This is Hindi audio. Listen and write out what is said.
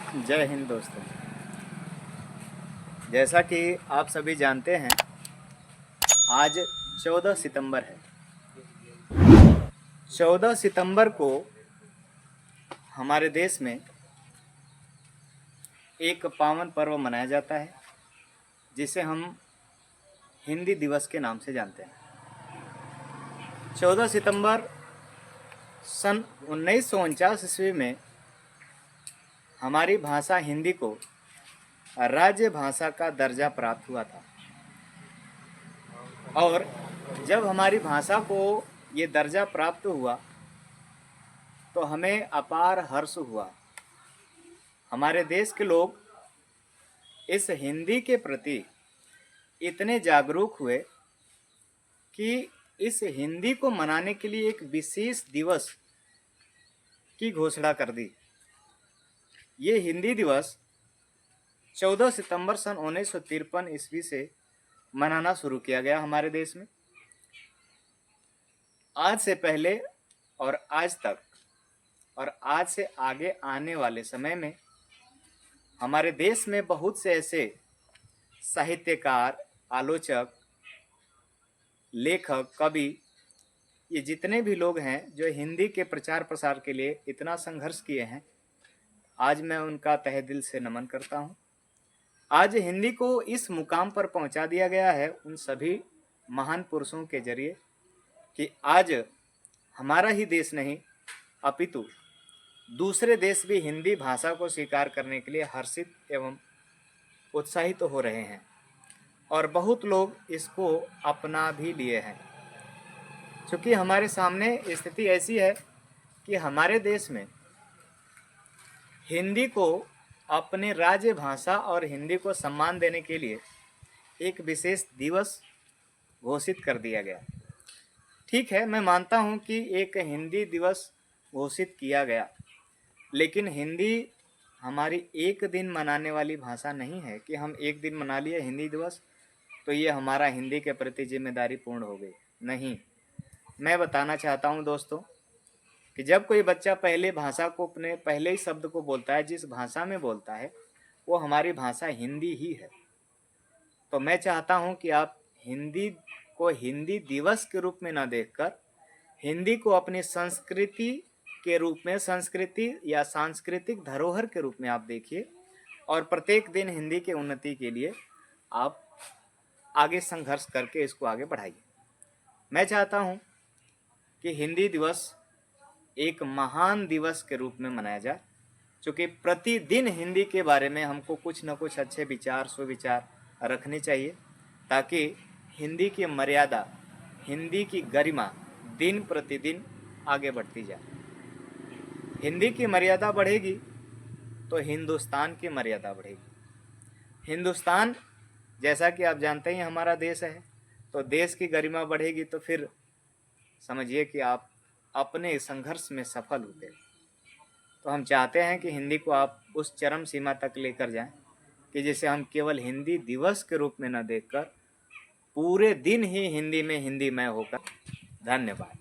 जय हिंद दोस्तों। जैसा कि आप सभी जानते हैं, आज 14 सितंबर है। 14 सितंबर को हमारे देश में एक पावन पर्व मनाया जाता है, जिसे हम हिंदी दिवस के नाम से जानते हैं। 14 सितंबर सन 1949 ईस्वी में हमारी भाषा हिंदी को राज्य भाषा का दर्जा प्राप्त हुआ था। और जब हमारी भाषा को ये दर्जा प्राप्त हुआ तो हमें अपार हर्ष हुआ। हमारे देश के लोग इस हिंदी के प्रति इतने जागरूक हुए कि इस हिंदी को मनाने के लिए एक विशेष दिवस की घोषणा कर दी। ये हिंदी दिवस 14 सितंबर सन 1953 ईस्वी से मनाना शुरू किया गया हमारे देश में। आज से पहले और आज तक और आज से आगे आने वाले समय में हमारे देश में बहुत से ऐसे साहित्यकार, आलोचक, लेखक, कवि, ये जितने भी लोग हैं जो हिंदी के प्रचार प्रसार के लिए इतना संघर्ष किए हैं, आज मैं उनका तहे दिल से नमन करता हूँ। आज हिंदी को इस मुकाम पर पहुँचा दिया गया है उन सभी महान पुरुषों के जरिए कि आज हमारा ही देश नहीं अपितु दूसरे देश भी हिंदी भाषा को स्वीकार करने के लिए हर्षित एवं उत्साहित हो रहे हैं और बहुत लोग इसको अपना भी लिए हैं। क्योंकि हमारे सामने स्थिति ऐसी है कि हमारे देश में हिंदी को अपने राज्य भाषा और हिंदी को सम्मान देने के लिए एक विशेष दिवस घोषित कर दिया गया। ठीक है, मैं मानता हूं कि एक हिंदी दिवस घोषित किया गया, लेकिन हिंदी हमारी एक दिन मनाने वाली भाषा नहीं है कि हम एक दिन मना लिए हिंदी दिवस तो ये हमारा हिंदी के प्रति जिम्मेदारी पूर्ण हो गई। नहीं, मैं बताना चाहता हूं दोस्तों कि जब कोई बच्चा पहले भाषा को, अपने पहले ही शब्द को बोलता है, जिस भाषा में बोलता है वो हमारी भाषा हिंदी ही है। तो मैं चाहता हूं कि आप हिंदी को हिंदी दिवस के रूप में न देखकर हिंदी को अपनी संस्कृति के रूप में, संस्कृति या सांस्कृतिक धरोहर के रूप में आप देखिए और प्रत्येक दिन हिंदी के उन्नति के लिए आप आगे संघर्ष करके इसको आगे बढ़ाइए। मैं चाहता हूं कि हिंदी दिवस एक महान दिवस के रूप में मनाया जाए, क्योंकि प्रतिदिन हिंदी के बारे में हमको कुछ न कुछ अच्छे विचार, सुविचार रखने चाहिए, ताकि हिंदी की मर्यादा, हिंदी की गरिमा दिन प्रतिदिन आगे बढ़ती जाए। हिंदी की मर्यादा बढ़ेगी तो हिंदुस्तान की मर्यादा बढ़ेगी। हिंदुस्तान, जैसा कि आप जानते ही हमारा देश है, तो देश की गरिमा बढ़ेगी तो फिर समझिए कि आप अपने संघर्ष में सफल होते। तो हम चाहते हैं कि हिंदी को आप उस चरम सीमा तक लेकर जाएं कि जिसे हम केवल हिंदी दिवस के रूप में न देखकर पूरे दिन ही हिंदी में हिंदीमय होकर। धन्यवाद।